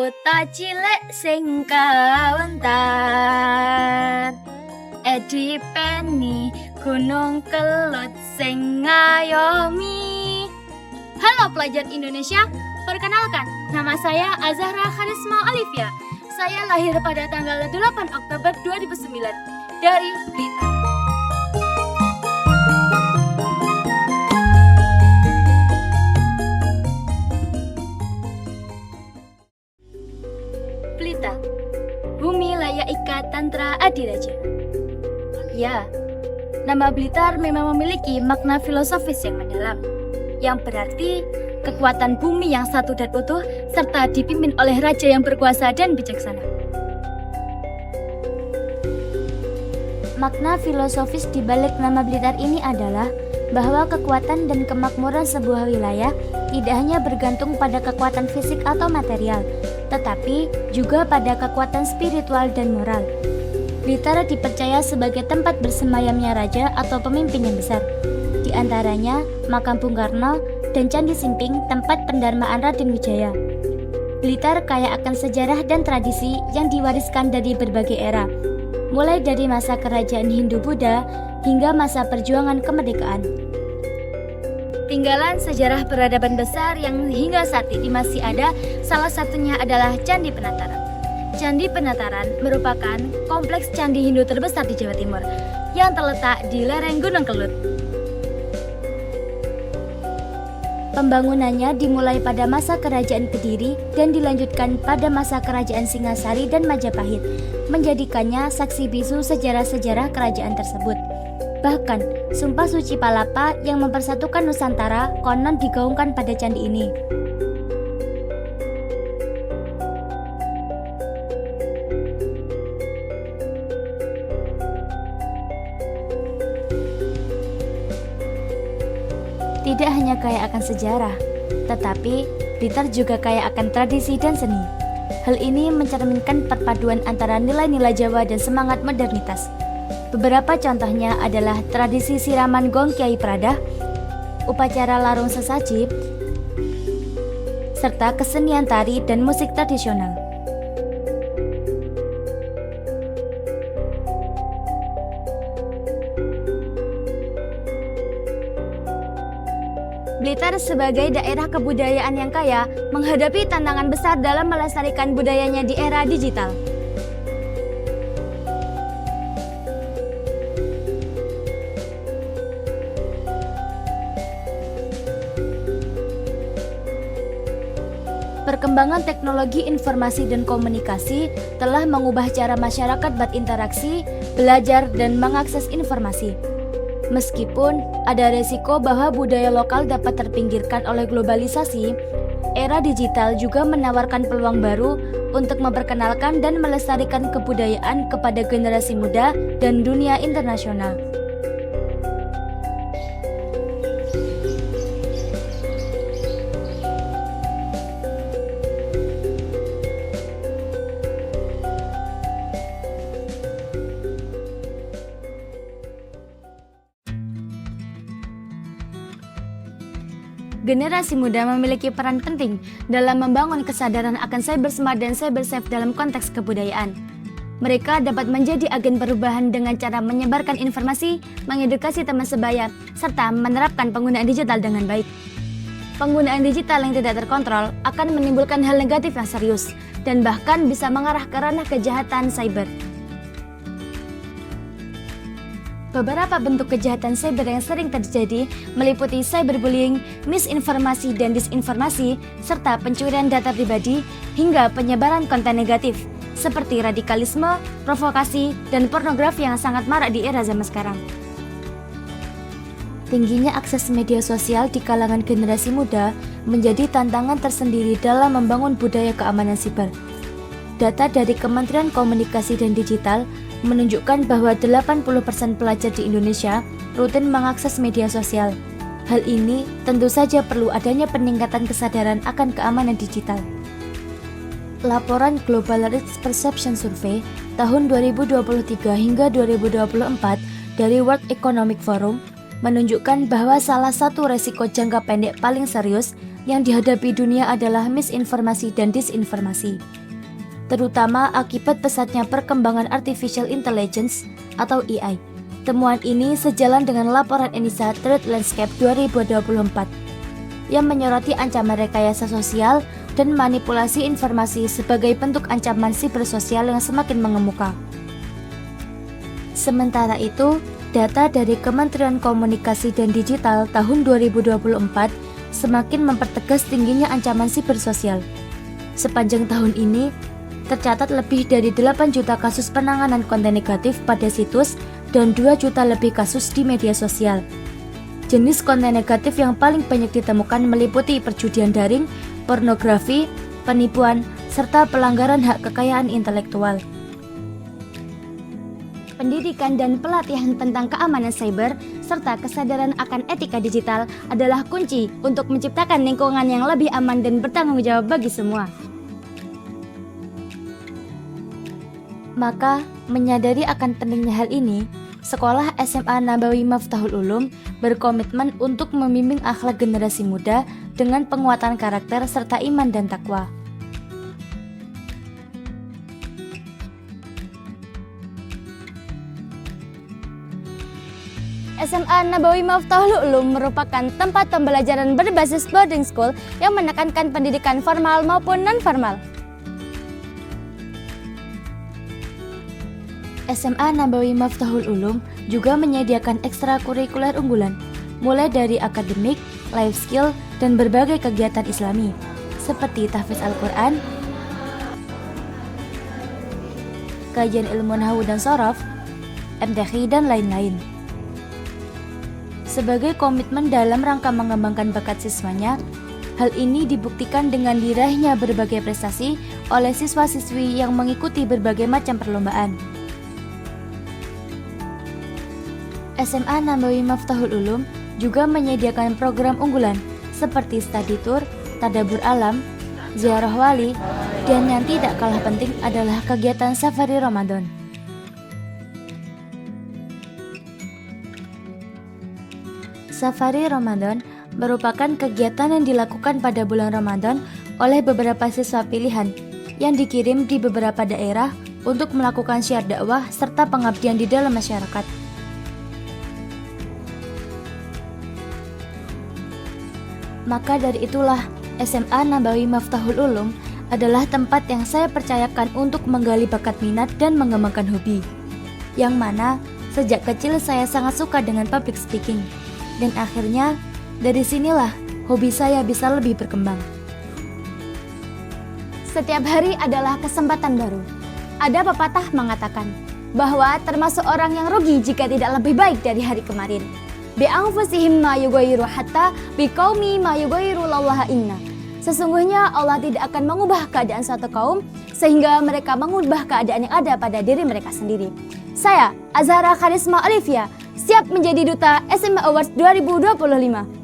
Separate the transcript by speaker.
Speaker 1: Kota cilik sing kawentar, dipeni gunung kelut sing ngayomi. Halo pelajar Indonesia, perkenalkan, nama saya Azahra Karisma Olivia. Saya lahir pada tanggal 8 Oktober 2009 dari Blitar. Blitar, bumi layak ikat tantra adiraja. Ya, nama Blitar memang memiliki makna filosofis yang mendalam, yang berarti kekuatan bumi yang satu dan utuh serta dipimpin oleh raja yang berkuasa dan bijaksana.
Speaker 2: Makna filosofis di balik nama Blitar ini adalah bahwa kekuatan dan kemakmuran sebuah wilayah tidak hanya bergantung pada kekuatan fisik atau material, tetapi juga pada kekuatan spiritual dan moral. Blitar dipercaya sebagai tempat bersemayamnya raja atau pemimpin yang besar. Di antaranya makam Bung Karno dan Candi Simping, tempat pendarmaan Raden Wijaya. Blitar kaya akan sejarah dan tradisi yang diwariskan dari berbagai era, mulai dari masa kerajaan Hindu-Buddha hingga masa perjuangan kemerdekaan.
Speaker 1: Tinggalan sejarah peradaban besar yang hingga saat ini masih ada, salah satunya adalah Candi Penataran. Candi Penataran merupakan kompleks candi Hindu terbesar di Jawa Timur yang terletak di lereng Gunung Kelut.
Speaker 2: Pembangunannya dimulai pada masa kerajaan Kediri dan dilanjutkan pada masa kerajaan Singasari dan Majapahit, menjadikannya saksi bisu sejarah-sejarah kerajaan tersebut. Bahkan, Sumpah Suci Palapa yang mempersatukan Nusantara konon digaungkan pada candi ini. Tidak hanya kaya akan sejarah, tetapi Blitar juga kaya akan tradisi dan seni. Hal ini mencerminkan perpaduan antara nilai-nilai Jawa dan semangat modernitas. Beberapa contohnya adalah tradisi siraman gong Kiai Pradah, upacara larung sesaji, serta kesenian tari dan musik tradisional.
Speaker 1: Blitar sebagai daerah kebudayaan yang kaya menghadapi tantangan besar dalam melestarikan budayanya di era digital. Perkembangan teknologi informasi dan komunikasi telah mengubah cara masyarakat berinteraksi, belajar, dan mengakses informasi. Meskipun ada resiko bahwa budaya lokal dapat terpinggirkan oleh globalisasi, era digital juga menawarkan peluang baru untuk memperkenalkan dan melestarikan kebudayaan kepada generasi muda dan dunia internasional. Generasi muda memiliki peran penting dalam membangun kesadaran akan cyber smart dan cyber safe dalam konteks kebudayaan. Mereka dapat menjadi agen perubahan dengan cara menyebarkan informasi, mengedukasi teman sebaya, serta menerapkan penggunaan digital dengan baik. Penggunaan digital yang tidak terkontrol akan menimbulkan hal negatif yang serius dan bahkan bisa mengarah ke ranah kejahatan cyber. Beberapa bentuk kejahatan cyber yang sering terjadi meliputi cyberbullying, misinformasi dan disinformasi, serta pencurian data pribadi hingga penyebaran konten negatif seperti radikalisme, provokasi, dan pornografi yang sangat marak di era zaman sekarang.
Speaker 2: Tingginya akses media sosial di kalangan generasi muda menjadi tantangan tersendiri dalam membangun budaya keamanan siber. Data dari Kementerian Komunikasi dan Digital menunjukkan bahwa 80% pelajar di Indonesia rutin mengakses media sosial. Hal ini tentu saja perlu adanya peningkatan kesadaran akan keamanan digital. Laporan Global Risk Perception Survey tahun 2023 hingga 2024 dari World Economic Forum
Speaker 1: menunjukkan bahwa salah satu resiko jangka pendek paling serius yang dihadapi dunia adalah misinformasi dan disinformasi, terutama akibat pesatnya perkembangan artificial intelligence atau AI. Temuan ini sejalan dengan laporan ENISA Threat Landscape 2024 yang menyoroti ancaman rekayasa sosial dan manipulasi informasi sebagai bentuk ancaman sibersosial yang semakin mengemuka. Sementara itu, data dari Kementerian Komunikasi dan Digital tahun 2024 semakin mempertegas tingginya ancaman sibersosial. Sepanjang tahun ini, tercatat lebih dari 8 juta kasus penanganan konten negatif pada situs dan 2 juta lebih kasus di media sosial. Jenis konten negatif yang paling banyak ditemukan meliputi perjudian daring, pornografi, penipuan, serta pelanggaran hak kekayaan intelektual. Pendidikan dan pelatihan tentang keamanan cyber serta kesadaran akan etika digital adalah kunci untuk menciptakan lingkungan yang lebih aman dan bertanggung jawab bagi semua. Maka, menyadari akan pentingnya hal ini, Sekolah SMA Nabawi Miftahul Ulum berkomitmen untuk membimbing akhlak generasi muda dengan penguatan karakter serta iman dan takwa.
Speaker 2: SMA Nabawi Miftahul Ulum merupakan tempat pembelajaran berbasis boarding school yang menekankan pendidikan formal maupun non-formal.
Speaker 1: SMA Nabawi Miftahul Ulum juga menyediakan ekstrakurikuler unggulan, mulai dari akademik, life skill, dan berbagai kegiatan islami, seperti tahfiz Al-Quran, kajian ilmu nahwu dan shorof, MTQ, dan lain-lain. Sebagai komitmen dalam rangka mengembangkan bakat siswanya, hal ini dibuktikan dengan diraihnya berbagai prestasi oleh siswa-siswi yang mengikuti berbagai macam perlombaan. SMA Nabawi Miftahul Ulum juga menyediakan program unggulan seperti study tour, tadabbur alam, ziarah wali, dan yang tidak kalah penting adalah kegiatan safari Ramadan. Safari Ramadan merupakan kegiatan yang dilakukan pada bulan Ramadan oleh beberapa siswa pilihan yang dikirim di beberapa daerah untuk melakukan syiar dakwah serta pengabdian di dalam masyarakat. Maka dari itulah SMA Nabawi Miftahul Ulum adalah tempat yang saya percayakan untuk menggali bakat minat dan mengembangkan hobi. Yang mana sejak kecil saya sangat suka dengan public speaking. Dan akhirnya dari sinilah hobi saya bisa lebih berkembang.
Speaker 2: Setiap hari adalah kesempatan baru. Ada pepatah mengatakan bahwa termasuk orang yang rugi jika tidak lebih baik dari hari kemarin. Bi'anfusihim ma yughayyiru hatta biqaumi ma yughayyiru lallaha inna. Sesungguhnya Allah tidak akan mengubah keadaan suatu kaum sehingga mereka mengubah keadaan yang ada pada diri mereka sendiri. Saya, Azhara Karisma Olivia, siap menjadi duta SMA Awards 2025.